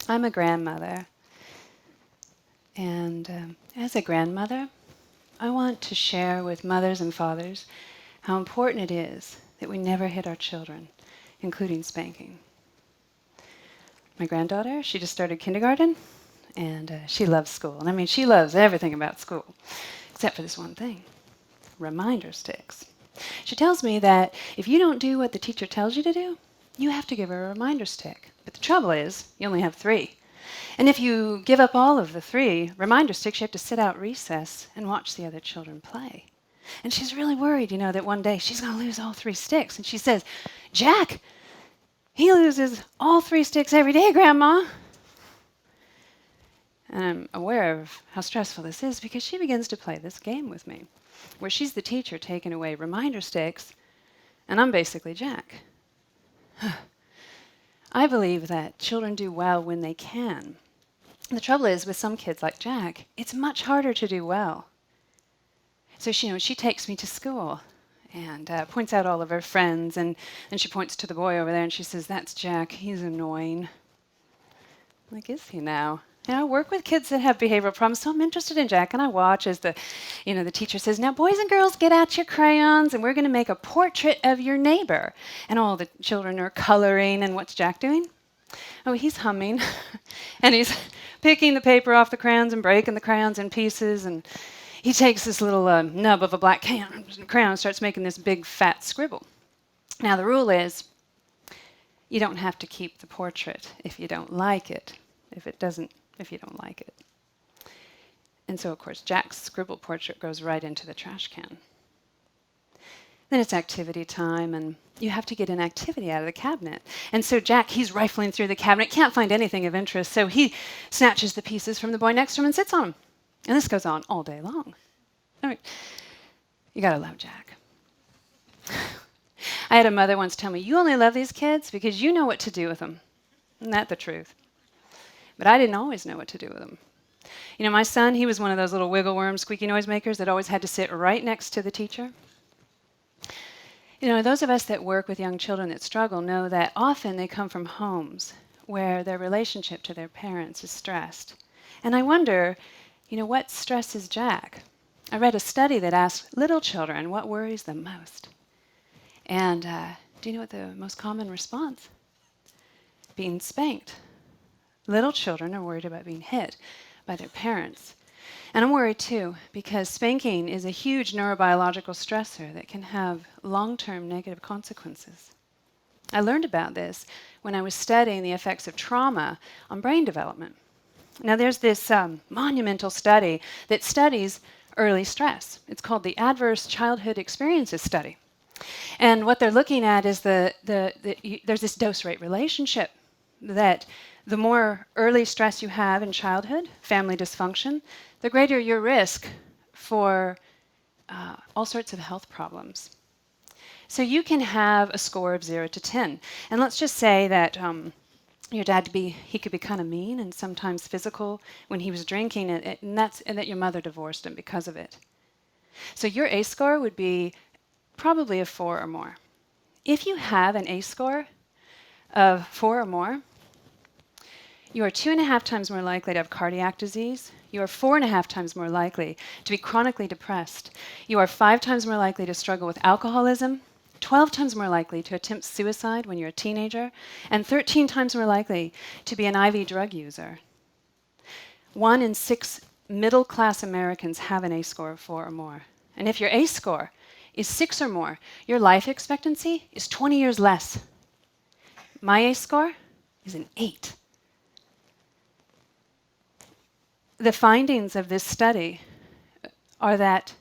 I'm a grandmother, and as a grandmother, I want to share with mothers and fathers how important it is that we never hit our children, including spanking. My granddaughter, she just started kindergarten, and she loves school. And I mean, she loves everything about school, except for this one thing, reminder sticks. She tells me that if you don't do what the teacher tells you to do, you have to give her a reminder stick. But the trouble is, you only have 3. And if you give up all of the 3 reminder sticks, you have to sit out recess and watch the other children play. And she's really worried, that one day she's going to lose all 3 sticks. And she says, Jack, he loses all 3 sticks every day, Grandma. And I'm aware of how stressful this is because she begins to play this game with me, where she's the teacher taking away reminder sticks, and I'm basically Jack. I believe that children do well when they can. And the trouble is, with some kids like Jack, it's much harder to do well. So she takes me to school and points out all of her friends, and then she points to the boy over there and she says, "That's Jack, he's annoying." I'm like, is he now? I work with kids that have behavioral problems, so I'm interested in Jack, and I watch as the teacher says, "Now, boys and girls, get out your crayons, and we're going to make a portrait of your neighbor." And all the children are coloring, and what's Jack doing? Oh, he's humming, and he's picking the paper off the crayons and breaking the crayons in pieces, and he takes this little nub of a black crayon and starts making this big, fat scribble. Now, the rule is you don't have to keep the portrait if you don't like it, if you don't like it. And so, of course, Jack's scribble portrait goes right into the trash can. Then it's activity time, and you have to get an activity out of the cabinet. And so Jack, he's rifling through the cabinet, can't find anything of interest, so he snatches the pieces from the boy next to him and sits on them. And this goes on all day long. I mean, you gotta love Jack. I had a mother once tell me, "You only love these kids because you know what to do with them." Isn't that the truth? But I didn't always know what to do with them. My son, he was one of those little wiggle worm, squeaky noise makers that always had to sit right next to the teacher. Those of us that work with young children that struggle know that often they come from homes where their relationship to their parents is stressed. And I wonder, what stresses Jack? I read a study that asked little children what worries them most. And do you know what the most common response? Being spanked. Little children are worried about being hit by their parents. And I'm worried too, because spanking is a huge neurobiological stressor that can have long-term negative consequences. I learned about this when I was studying the effects of trauma on brain development. Now, there's this monumental study that studies early stress. It's called the Adverse Childhood Experiences Study. And what they're looking at is there's this dose-rate relationship that the more early stress you have in childhood, family dysfunction, the greater your risk for all sorts of health problems. So you can have a score of 0 to 10. And let's just say that your dad he could be kind of mean and sometimes physical when he was drinking, and that your mother divorced him because of it. So your ACE score would be probably a 4 or more. If you have an ACE score of 4 or more, you are 2.5 times more likely to have cardiac disease. You are 4.5 times more likely to be chronically depressed. You are 5 times more likely to struggle with alcoholism, 12 times more likely to attempt suicide when you're a teenager, and 13 times more likely to be an IV drug user. 1 in 6 middle-class Americans have an ACE score of 4 or more. And if your ACE score is 6 or more, your life expectancy is 20 years less. My ACE score is an 8. The findings of this study are that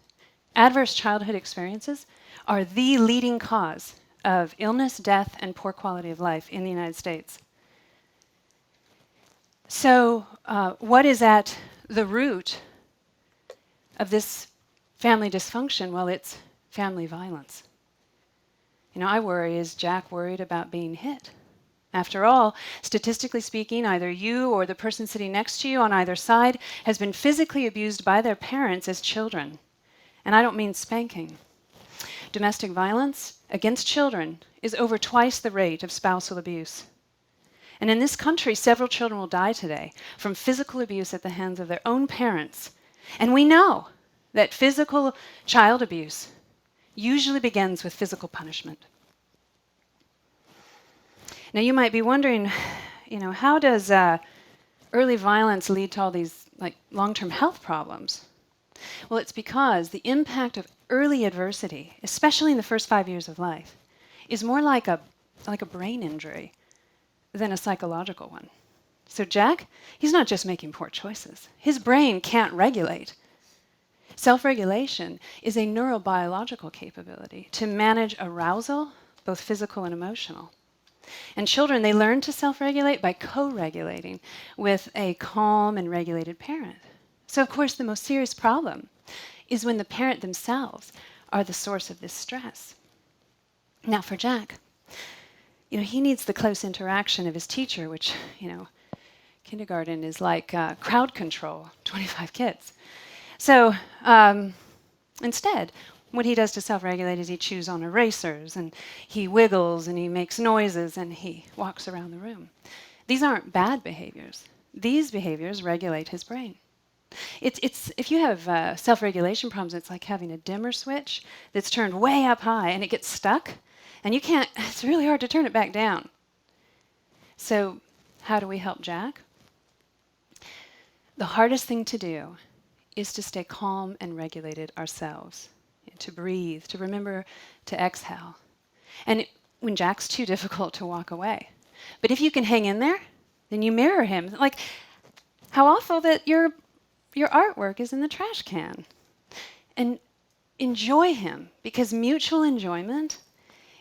adverse childhood experiences are the leading cause of illness, death, and poor quality of life in the United States. So what is at the root of this family dysfunction? Well, it's family violence. I worry, is Jack worried about being hit? After all, statistically speaking, either you or the person sitting next to you on either side has been physically abused by their parents as children. And I don't mean spanking. Domestic violence against children is over twice the rate of spousal abuse. And in this country, several children will die today from physical abuse at the hands of their own parents. And we know that physical child abuse usually begins with physical punishment. Now you might be wondering, how does early violence lead to all these long-term health problems? Well, it's because the impact of early adversity, especially in the first 5 years of life, is more like a brain injury than a psychological one. So Jack, he's not just making poor choices. His brain can't regulate. Self-regulation is a neurobiological capability to manage arousal, both physical and emotional. And children, they learn to self-regulate by co-regulating with a calm and regulated parent. So of course, the most serious problem is when the parent themselves are the source of this stress. Now for Jack, he needs the close interaction of his teacher, which, kindergarten is like crowd control, 25 kids. So instead, what he does to self-regulate is he chews on erasers, and he wiggles, and he makes noises, and he walks around the room. These aren't bad behaviors. These behaviors regulate his brain. If you have self-regulation problems, it's like having a dimmer switch that's turned way up high, and it gets stuck, and it's really hard to turn it back down. So how do we help Jack? The hardest thing to do is to stay calm and regulated ourselves, to breathe, to remember to exhale. And when Jack's too difficult, to walk away. But if you can hang in there, then you mirror him. Like, how awful that your artwork is in the trash can. And enjoy him, because mutual enjoyment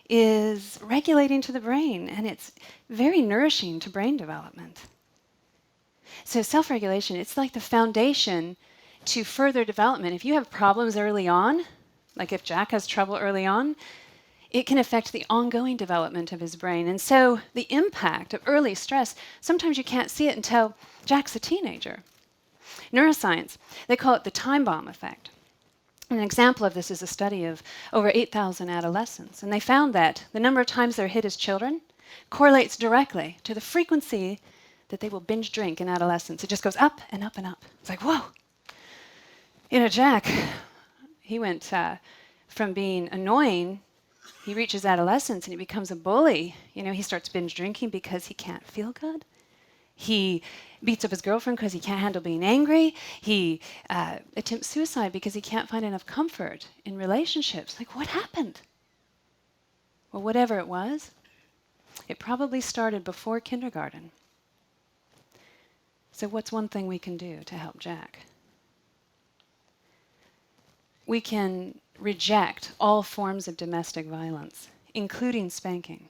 is regulating to the brain, and it's very nourishing to brain development. So self-regulation, it's like the foundation to further development. If you have problems early on, like if Jack has trouble early on, it can affect the ongoing development of his brain. And so the impact of early stress, sometimes you can't see it until Jack's a teenager. Neuroscience, they call it the time bomb effect. An example of this is a study of over 8,000 adolescents, and they found that the number of times they're hit as children correlates directly to the frequency that they will binge drink in adolescence. It just goes up and up and up. It's like, whoa. Jack, he went from being annoying, he reaches adolescence and he becomes a bully. He starts binge drinking because he can't feel good. He beats up his girlfriend because he can't handle being angry. He attempts suicide because he can't find enough comfort in relationships. Like, what happened? Well, whatever it was, it probably started before kindergarten. So what's one thing we can do to help Jack? We can reject all forms of domestic violence, including spanking.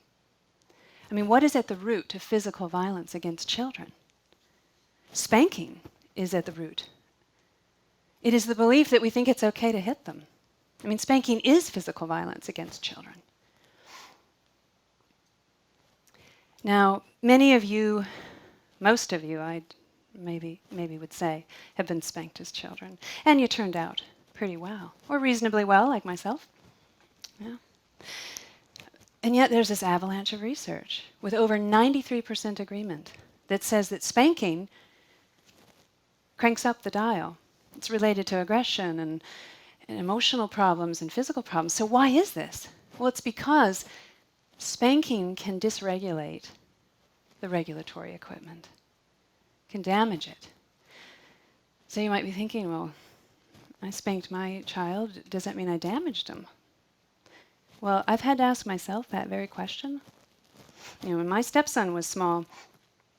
What is at the root of physical violence against children? Spanking is at the root. It is the belief that we think it's okay to hit them. Spanking is physical violence against children. Now, many of you, most of you, I maybe would say, have been spanked as children, and you turned out pretty well, or reasonably well, like myself. Yeah. And yet there's this avalanche of research with over 93% agreement that says that spanking cranks up the dial. It's related to aggression and emotional problems and physical problems. So why is this? Well, it's because spanking can dysregulate the regulatory equipment, can damage it. So you might be thinking, well, I spanked my child. Does that mean I damaged him? Well, I've had to ask myself that very question. When my stepson was small,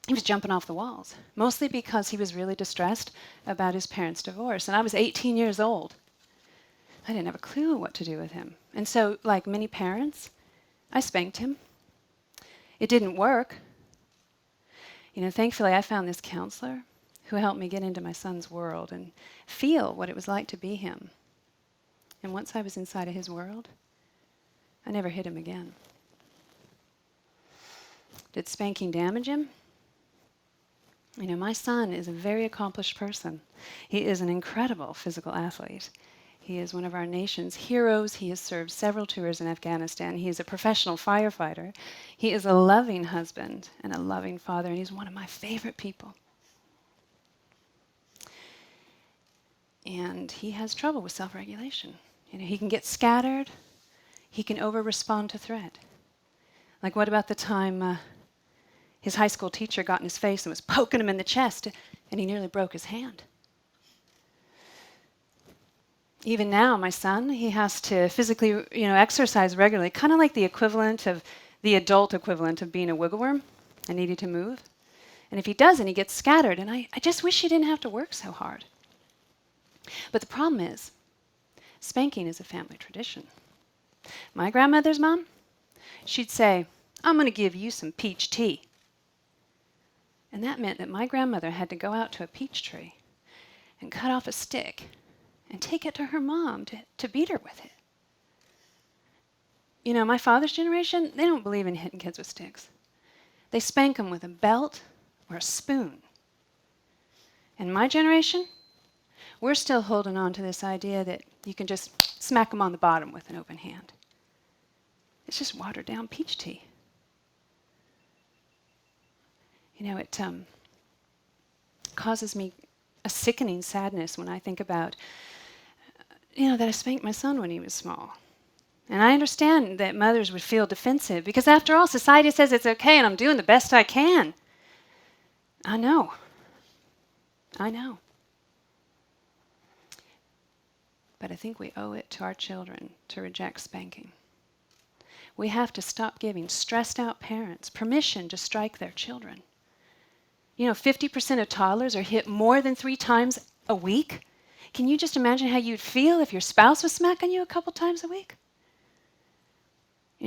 he was jumping off the walls, mostly because he was really distressed about his parents' divorce. And I was 18 years old. I didn't have a clue what to do with him. And so, like many parents, I spanked him. It didn't work. Thankfully, I found this counselor who helped me get into my son's world and feel what it was like to be him. And once I was inside of his world, I never hit him again. Did spanking damage him? My son is a very accomplished person. He is an incredible physical athlete. He is one of our nation's heroes. He has served several tours in Afghanistan. He is a professional firefighter. He is a loving husband and a loving father, and he's one of my favorite people. And he has trouble with self-regulation. He can get scattered. He can over-respond to threat. Like, what about the time his high school teacher got in his face and was poking him in the chest, and he nearly broke his hand? Even now, my son, he has to physically, exercise regularly, kind of like the adult equivalent of being a wiggle worm and needing to move. And if he doesn't, he gets scattered. And I just wish he didn't have to work so hard. But the problem is, spanking is a family tradition. My grandmother's mom, she'd say, "I'm going to give you some peach tea." And that meant that my grandmother had to go out to a peach tree and cut off a stick and take it to her mom to beat her with it. My father's generation, they don't believe in hitting kids with sticks. They spank them with a belt or a spoon. And my generation, we're still holding on to this idea that you can just smack them on the bottom with an open hand. It's just watered down peach tea. It causes me a sickening sadness when I think about, that I spanked my son when he was small. And I understand that mothers would feel defensive because, after all, society says it's okay and I'm doing the best I can. I know. But I think we owe it to our children to reject spanking. We have to stop giving stressed out parents permission to strike their children. 50% of toddlers are hit more than 3 times a week. Can you just imagine how you'd feel if your spouse was smacking you a couple times a week?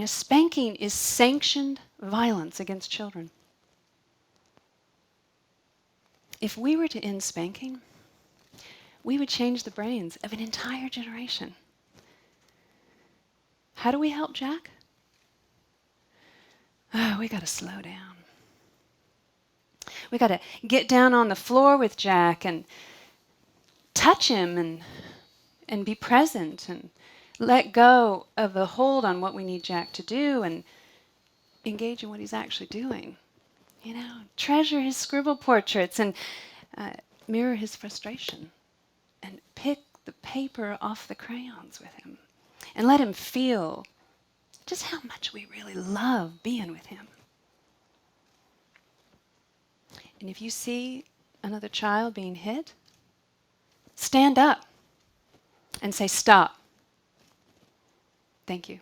Spanking is sanctioned violence against children. If we were to end spanking, we would change the brains of an entire generation. How do we help Jack? We got to slow down. We got to get down on the floor with Jack and touch him and be present and let go of the hold on what we need Jack to do and engage in what he's actually doing. Treasure his scribble portraits and mirror his frustration and pick the paper off the crayons with him and let him feel just how much we really love being with him. And if you see another child being hit, stand up and say, "Stop. Thank you."